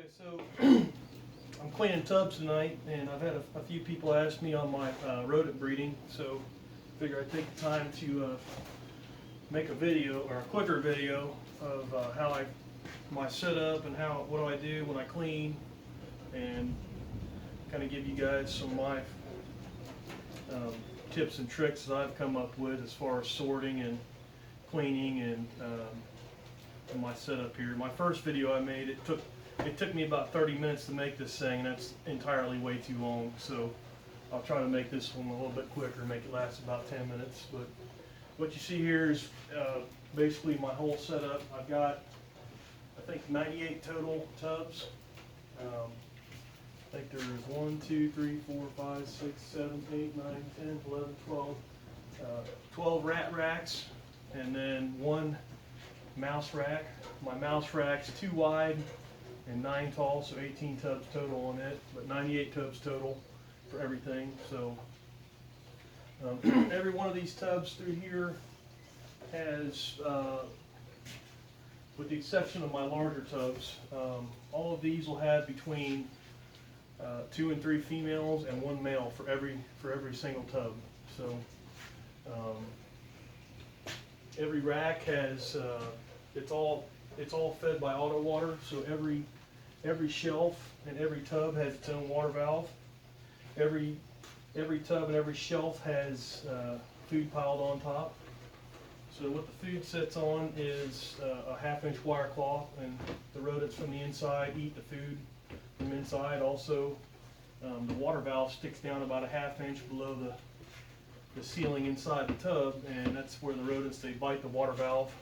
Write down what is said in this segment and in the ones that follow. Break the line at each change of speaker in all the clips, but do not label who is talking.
Okay, so I'm cleaning tubs tonight, and I've had a few people ask me on my rodent breeding, so I figure I'd take the time to make a video, or a quicker video, of how my setup and what do I do when I clean, and kind of give you guys some of my tips and tricks that I've come up with as far as sorting and cleaning and my setup here. My first video I made, it took me about 30 minutes to make this thing, and that's entirely way too long, so I'll try to make this one a little bit quicker, make it last about 10 minutes. But what you see here is basically my whole setup. I've got, I think, 98 total tubs. I think there's 1, 2, 3, 4, 5, 6, 7, 8, 9, 10, 11, 12, 12 rat racks, and then one mouse rack. My mouse rack's 2 wide and 9 tall, so 18 tubs total on it, but 98 tubs total for everything. So every one of these tubs through here has, with the exception of my larger tubs, all of these will have between 2 and 3 females and 1 male for every single tub. So every rack has it's all fed by auto water, so every shelf and every tub has its own water valve. Every tub and every shelf has food piled on top. So what the food sits on is a 1/2-inch wire cloth, and the rodents from the inside eat the food from inside. Also, the water valve sticks down about a 1/2 inch below the ceiling inside the tub, and that's where the rodents, they bite the water valve,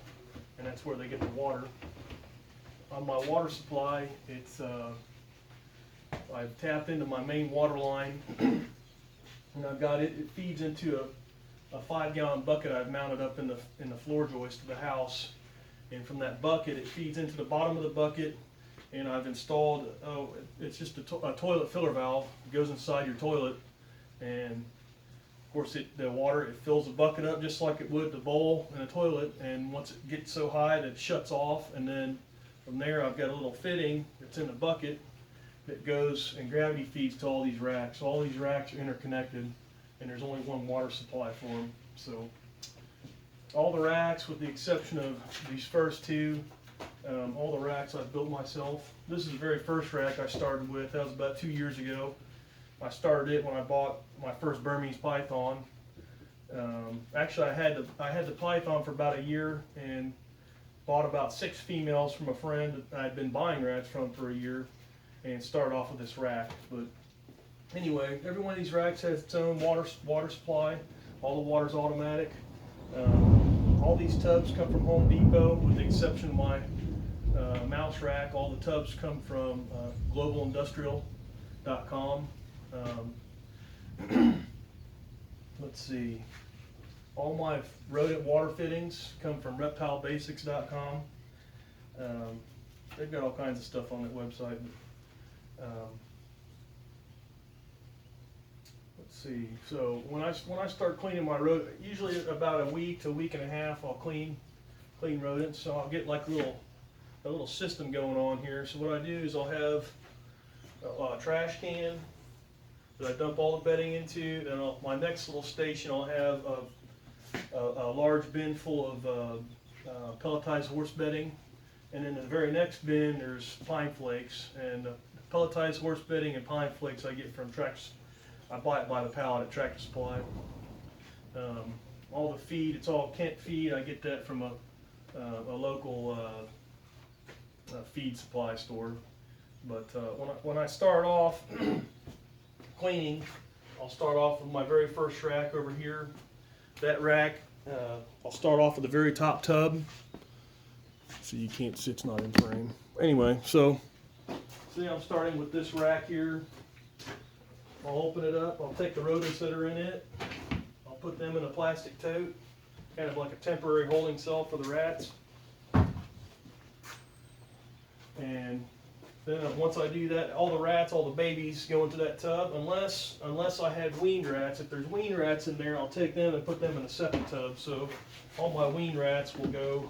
and that's where they get the water. On my water supply, it's I've tapped into my main water line, and I've got it feeds into a 5-gallon bucket I've mounted up in the floor joist of the house, and from that bucket it feeds into the bottom of the bucket, and I've installed, it's just a toilet filler valve. It goes inside your toilet, and of course the water, it fills the bucket up just like it would the bowl in a toilet, and once it gets so high that it shuts off, and then from there I've got a little fitting that's in the bucket that goes and gravity feeds to all these racks. All these racks are interconnected, and there's only one water supply for them. So all the racks, with the exception of these first 2, all the racks I've built myself. This is the very first rack I started with. That was about 2 years ago. I started it when I bought my first Burmese python. Actually, I had the python for about a year, and bought about 6 females from a friend that I'd been buying rats from for a year, and started off with this rack. But anyway, every one of these racks has its own water supply. All the water's automatic. All these tubs come from Home Depot, with the exception of my mouse rack. All the tubs come from globalindustrial.com. Let's see. All my rodent water fittings come from reptilebasics.com. They've got all kinds of stuff on that website. Let's see. So when I start cleaning my rodent, usually about a week to a week and a half, I'll clean rodents. So I'll get like a little system going on here. So what I do is I'll have a trash can that I dump all the bedding into. Then my next little station, I'll have a large bin full of pelletized horse bedding, and in the very next bin there's pine flakes. And pelletized horse bedding and pine flakes I get from I buy it by the pallet at Tractor Supply. All the feed, it's all Kent feed. I get that from a local feed supply store. But when I start off cleaning, I'll start off with my very first rack over here. That rack, I'll start off with the very top tub. So you can't see, it's not in frame. Anyway, so see, I'm starting with this rack here. I'll open it up. I'll take the rodents that are in it. I'll put them in a plastic tote, kind of like a temporary holding cell for the rats. And then once I do that, all the rats, all the babies go into that tub, unless I have weaned rats. If there's weaned rats in there, I'll take them and put them in a separate tub. So all my weaned rats will go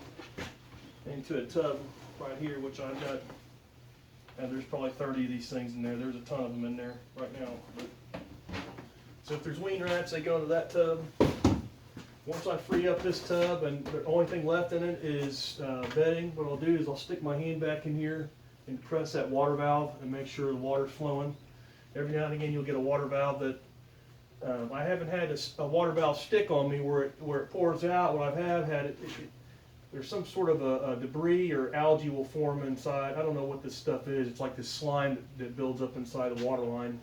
into a tub right here, which I've got And there's probably 30 of these things in there. There's a ton of them in there right now. So if there's wean rats, they go into that tub. Once I free up this tub and the only thing left in it is bedding, what I'll do is I'll stick my hand back in here and press that water valve and make sure the water's flowing. Every now and again you'll get a water valve that I haven't had a water valve stick on me where it pours out. What I have had there's some sort of a debris or algae will form inside. I don't know what this stuff is. It's like this slime that builds up inside the water line.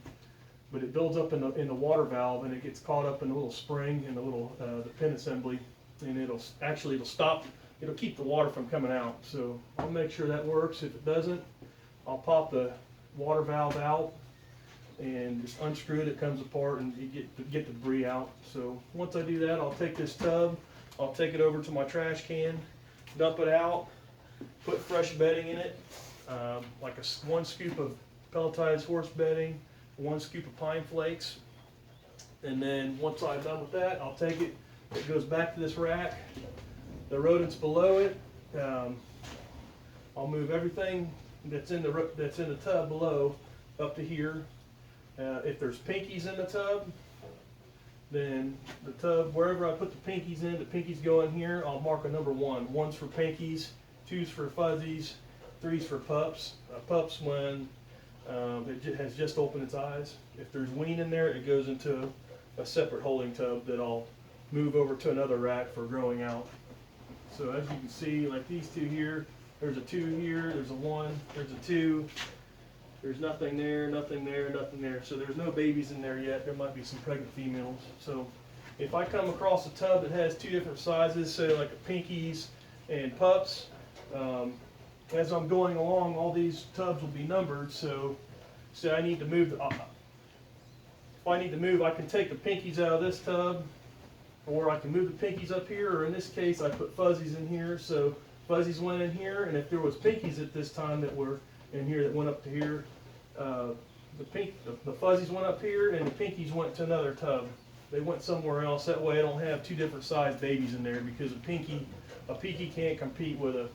But it builds up in the water valve and it gets caught up in the little spring and the little the pin assembly, and it'll stop. It'll keep the water from coming out. So I'll make sure that works. If it doesn't, I'll pop the water valve out and just unscrew it. It comes apart and you get the debris out. So once I do that, I'll take this tub. I'll take it over to my trash can, dump it out, put fresh bedding in it, like one scoop of pelletized horse bedding, 1 scoop of pine flakes, and then once I'm done with that, I'll take it. It goes back to this rack. The rodents below it. I'll move everything that's in the tub below up to here. If there's pinkies in the tub, then the tub, wherever I put the pinkies in, the pinkies go in here. I'll mark a number 1. 1's for pinkies, 2's for fuzzies, 3's for pups. Pups when it has just opened its eyes. If there's wean in there, it goes into a separate holding tub that I'll move over to another rack for growing out. So as you can see, like these two here, there's a 2 here, there's a 1, there's a 2, there's nothing there, nothing there, nothing there. So there's no babies in there yet. There might be some pregnant females. So if I come across a tub that has 2 different sizes, say like pinkies and pups, as I'm going along, all these tubs will be numbered. So I need to move. If I need to move, I can take the pinkies out of this tub, or I can move the pinkies up here. Or in this case, I put fuzzies in here. So fuzzies went in here, and if there was pinkies at this time that were in here that went up to here, the fuzzies went up here, and the pinkies went to another tub. They went somewhere else. That way, I don't have 2 different sized babies in there, because a pinky can't compete with a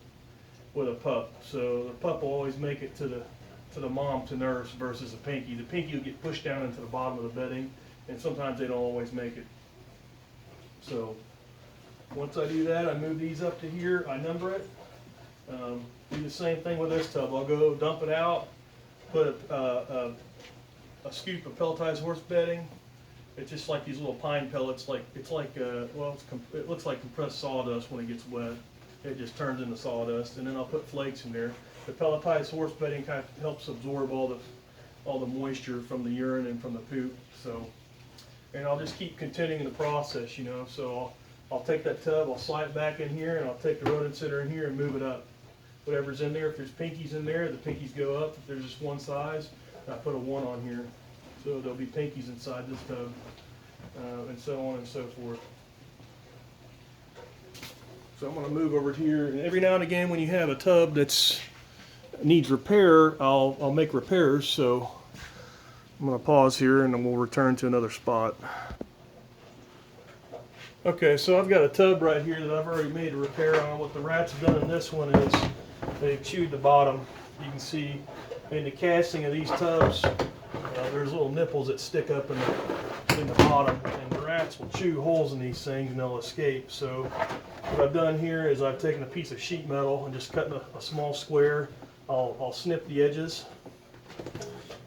pup. So the pup will always make it to the mom to nurse versus a pinky. The pinky will get pushed down into the bottom of the bedding, and sometimes they don't always make it. So once I do that, I move these up to here, I number it. Do the same thing with this tub. I'll go dump it out, put a scoop of pelletized horse bedding. It's just like these little pine pellets. It looks like compressed sawdust when it gets wet. It just turns into sawdust, and then I'll put flakes in there. The pelletized horse bedding kind of helps absorb all the moisture from the urine and from the poop. So, and I'll just keep continuing the process, you know. So I'll take that tub, I'll slide it back in here, and I'll take the rodents that are in here and move it up. Whatever's in there, if there's pinkies in there, the pinkies go up. If there's just one size, I put a 1 on here. So there'll be pinkies inside this tub, and so on and so forth. So I'm going to move over here, and every now and again when you have a tub that's needs repair, I'll make repairs. So I'm going to pause here and then we'll return to another spot. Okay, so I've got a tub right here that I've already made a repair on. What the rats have done in this one is they've chewed the bottom. You can see in the casting of these tubs, there's little nipples that stick up in the bottom, and the rats will chew holes in these things and they'll escape. So what I've done here is I've taken a piece of sheet metal and just cut a small square. I'll snip the edges,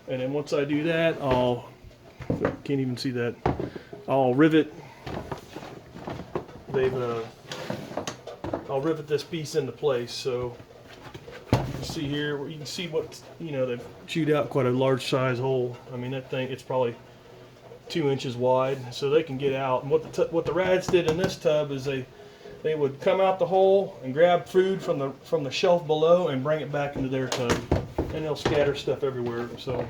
and then once I do that, can't even see that, I'll rivet. I'll rivet this piece into place. So you can see here, where you can see what, they've chewed out quite a large size hole. I mean, that thing, it's probably 2 inches wide, so they can get out. And what the rats did in this tub is they would come out the hole and grab food from the shelf below and bring it back into their tub, and they'll scatter stuff everywhere. So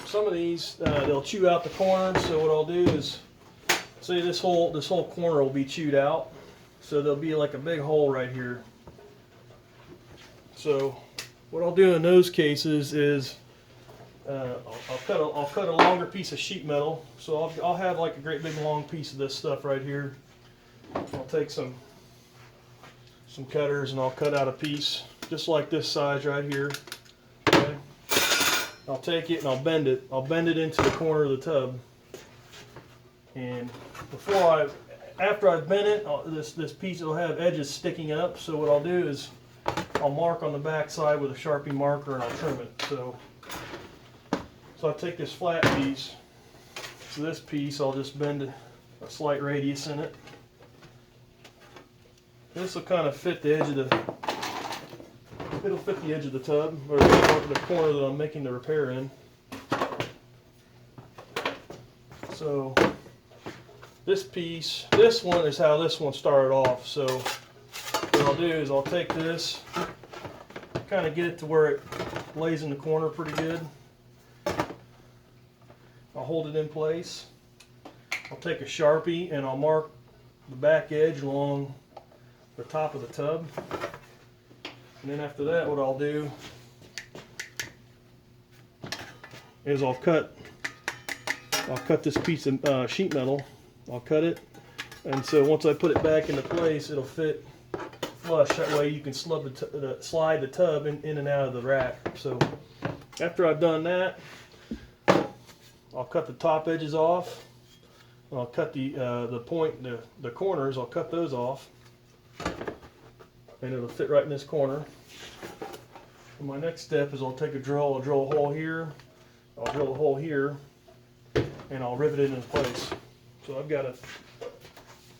some of these they'll chew out the corners. So what I'll do is, say this whole corner will be chewed out, so there'll be like a big hole right here. So what I'll do in those cases is I'll cut a longer piece of sheet metal. So I'll have like a great big long piece of this stuff right here. I'll take some some cutters and I'll cut out a piece just like this size right here. Okay. I'll take it and I'll bend it. I'll bend it into the corner of the tub. And after I've bent it, this piece will have edges sticking up. So what I'll do is I'll mark on the back side with a Sharpie marker and I'll trim it. So I take this flat piece. So this piece, I'll just bend a slight radius in it. This will kind of fit the edge of it'll fit the edge of the tub, or the corner that I'm making the repair in. So this one is how this one started off. So what I'll do is I'll take this, kind of get it to where it lays in the corner pretty good. I'll hold it in place. I'll take a Sharpie and I'll mark the back edge along the top of the tub. And then after that, what I'll do is I'll cut this piece of sheet metal. I'll cut it, and so once I put it back into place, it'll fit flush. That way you can slide the tub in and out of the rack. So after I've done that, I'll cut the top edges off. I'll cut the corners. I'll cut those off, and it'll fit right in this corner. And my next step is I'll take a drill. I'll drill a hole here. I'll drill a hole here, and I'll rivet it into place. So I've got a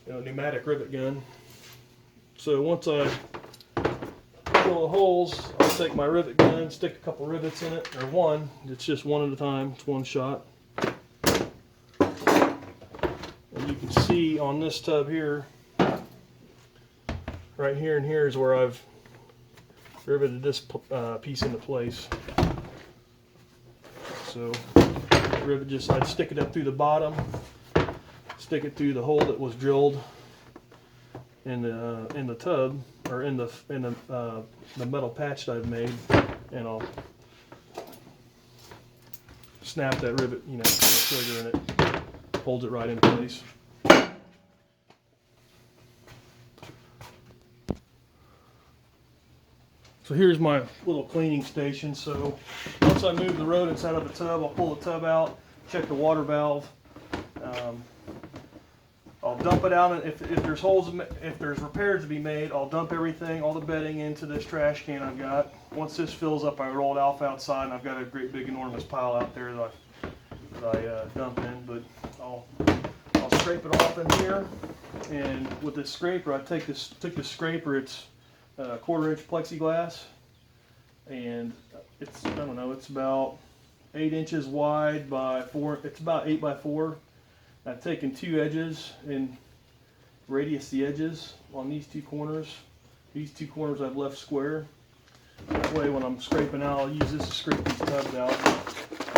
pneumatic rivet gun. So once I drill the holes, I'll take my rivet gun, stick a couple rivets in it, or one. It's just one at a time. It's one shot. And you can see on this tub here, right here and here is where I've riveted this piece into place. So rivet I'd stick it up through the bottom, stick it through the hole that was drilled in the tub, or in the metal patch that I've made, and I'll snap that rivet, the trigger, and it holds it right in place. So here's my little cleaning station. So once I move the rodents out of the tub, I'll pull the tub out, check the water valve. I'll dump it out, and if there's repairs to be made, I'll dump everything, all the bedding, into this trash can I've got. Once this fills up, I roll it off outside, and I've got a great big enormous pile out there that I dump in. But I'll scrape it off in here, and with this scraper, I took this scraper. It's 1/4 inch plexiglass, and it's about 8 inches wide by 4. It's about 8 by 4. I've taken 2 edges and radius the edges on these 2 corners. These 2 corners I've left square. That way, when I'm scraping out, I'll use this to scrape these tubs out,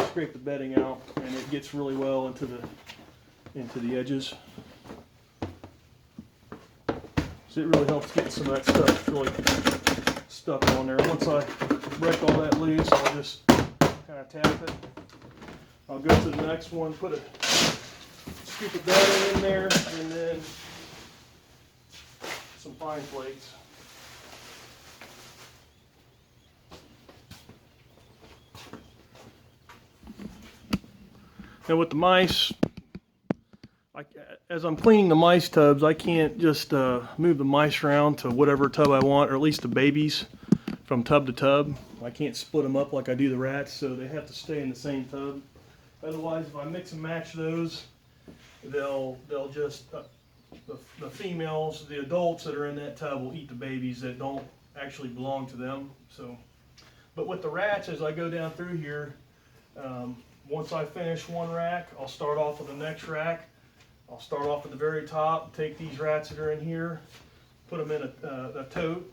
scrape the bedding out, and it gets really well into the edges. So it really helps get some of that stuff really stuck on there. Once I break all that loose, I'll just kind of tap it. I'll go to the next one, put a scoop of bedding in there, and then some pine flakes. And with the mice, as I'm cleaning the mice tubs, I can't just move the mice around to whatever tub I want, or at least the babies, from tub to tub. I can't split them up like I do the rats, so they have to stay in the same tub. Otherwise, if I mix and match those, they'll just the females, the adults that are in that tub, will eat the babies that don't actually belong to them. So, but with the rats, as I go down through here, once I finish one rack, I'll start off with the next rack. I'll start off at the very top, take these rats that are in here, put them in a tote,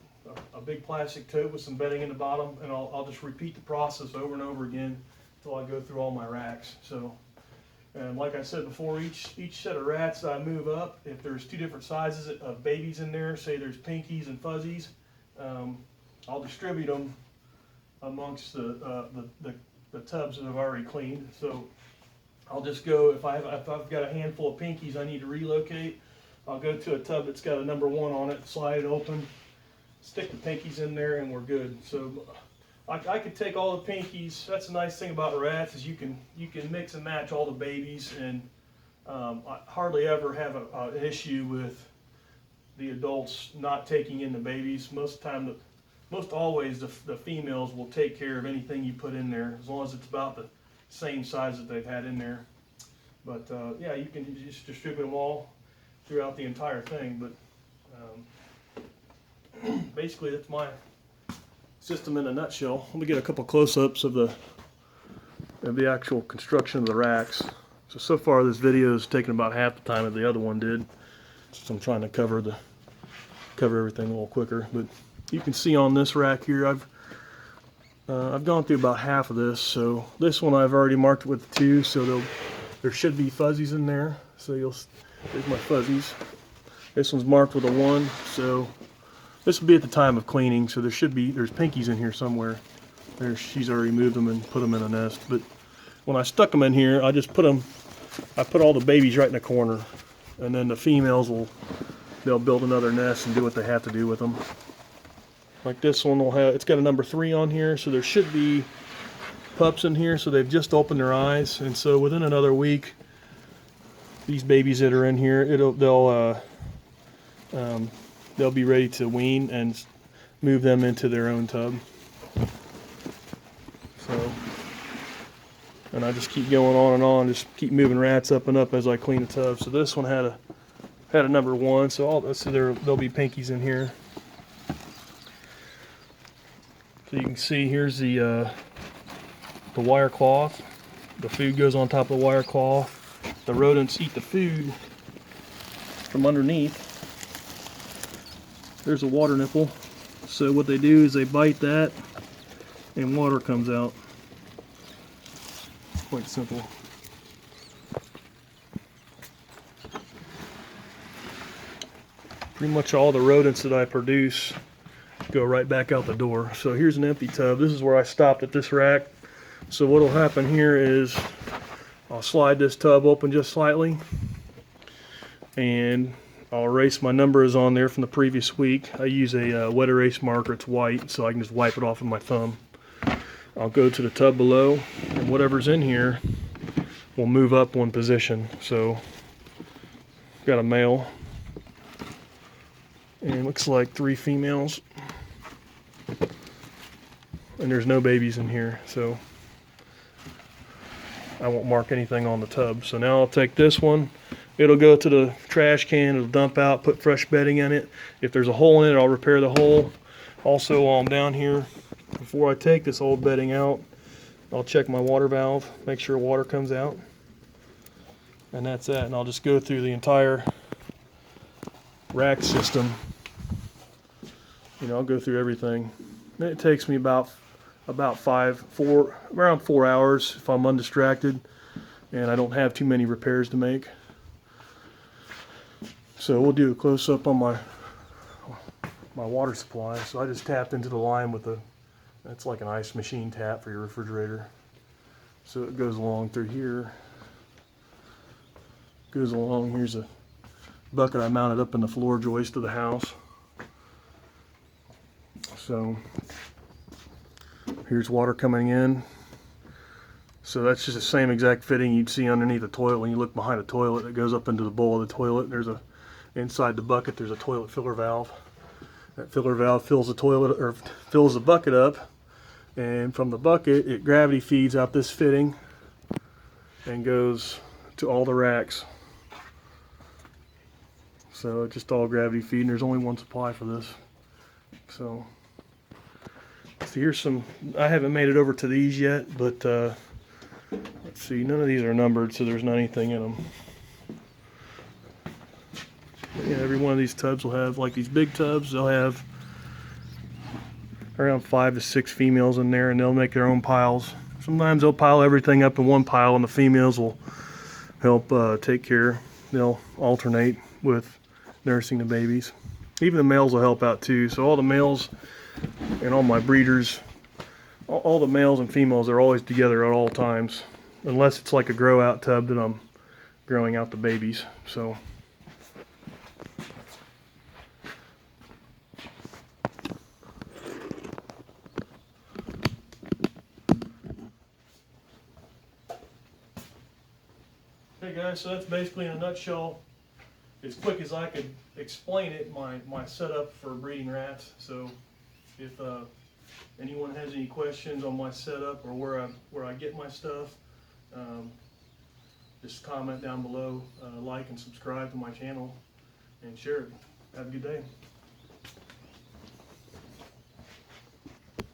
a big plastic tote with some bedding in the bottom, and I'll just repeat the process over and over again until I go through all my racks. So, and like I said before, each set of rats that I move up, if there's 2 different sizes of babies in there, say there's pinkies and fuzzies, I'll distribute them amongst the tubs that I've already cleaned. So I'll just go, if I've got a handful of pinkies I need to relocate, I'll go to a tub that's got a number 1 on it, slide it open, stick the pinkies in there and we're good. So I could take all the pinkies. That's the nice thing about rats is you can mix and match all the babies, and I hardly ever have an issue with the adults not taking in the babies. Most always the females will take care of anything you put in there as long as it's about the same size that they've had in there. But yeah, you can just distribute them all throughout the entire thing. But basically, that's my system in a nutshell. Let me get a couple close-ups of the actual construction of the racks. So far this video has taken about half the time that the other one did. So I'm trying to cover everything a little quicker. But you can see on this rack here, I've gone through about half of this. So this one I've already marked with 2, so there should be fuzzies in there. So there's my fuzzies. This one's marked with a 1, so this will be at the time of cleaning. So there's pinkies in here somewhere. She's already moved them and put them in a nest. But when I stuck them in here, I put all the babies right in the corner, and then the females they'll build another nest and do what they have to do with them. Like this one it's got a number 3 on here, so there should be pups in here. So they've just opened their eyes, and so within another week, these babies that are in here, they'll be ready to wean and move them into their own tub. So, and I just keep going on and on, just keep moving rats up and up as I clean the tub. So this one had a number 1, so there'll be pinkies in here. So you can see here's the wire cloth. The food goes on top of the wire cloth. The rodents eat the food from underneath. There's a water nipple. So what they do is they bite that and water comes out. Quite simple. Pretty much all the rodents that I produce go right back out the door. So here's an empty tub. This is where I stopped at this rack. So what will happen here is I'll slide this tub open just slightly, and I'll erase my numbers on there from the previous week. I use a wet erase marker. It's white, so I can just wipe it off with my thumb. I'll go to the tub below, and whatever's in here will move up 1 position. So got a male, and it looks like 3 females, and there's no babies in here, so I won't mark anything on the tub. So now I'll take this one, it'll go to the trash can, it'll dump out, put fresh bedding in it. If there's a hole in it, I'll repair the hole. Also, while I'm down here, before I take this old bedding out, I'll check my water valve, make sure water comes out, and that's that. And I'll just go through the entire rack system. I'll go through everything. And it takes me around 4 hours if I'm undistracted and I don't have too many repairs to make. So we'll do a close-up on my water supply. So I just tapped into the line with that's like an ice machine tap for your refrigerator. So it goes along through here. Goes along, here's a bucket I mounted up in the floor joist of the house. So here's water coming in. So that's just the same exact fitting you'd see underneath the toilet when you look behind the toilet. It goes up into the bowl of the toilet. Inside the bucket there's a toilet filler valve. That filler valve fills the bucket up, and from the bucket it gravity feeds out this fitting and goes to all the racks. So it's just all gravity feed, and there's only 1 supply for this. So here's some, I haven't made it over to these yet, but let's see, none of these are numbered, so there's not anything in them. Yeah, every one of these tubs will have, like these big tubs, they'll have around 5 to 6 females in there, and they'll make their own piles. Sometimes they'll pile everything up in one pile, and the females will help take care. They'll alternate with nursing the babies. Even the males will help out too. So all the males and all my breeders, all the males and females are always together at all times, unless it's like a grow out tub that I'm growing out the babies. So Okay guys, so that's basically in a nutshell, as quick as I could explain it, my setup for breeding rats. So if anyone has any questions on my setup or where I get my stuff, just comment down below, like and subscribe to my channel, and share it. Have a good day.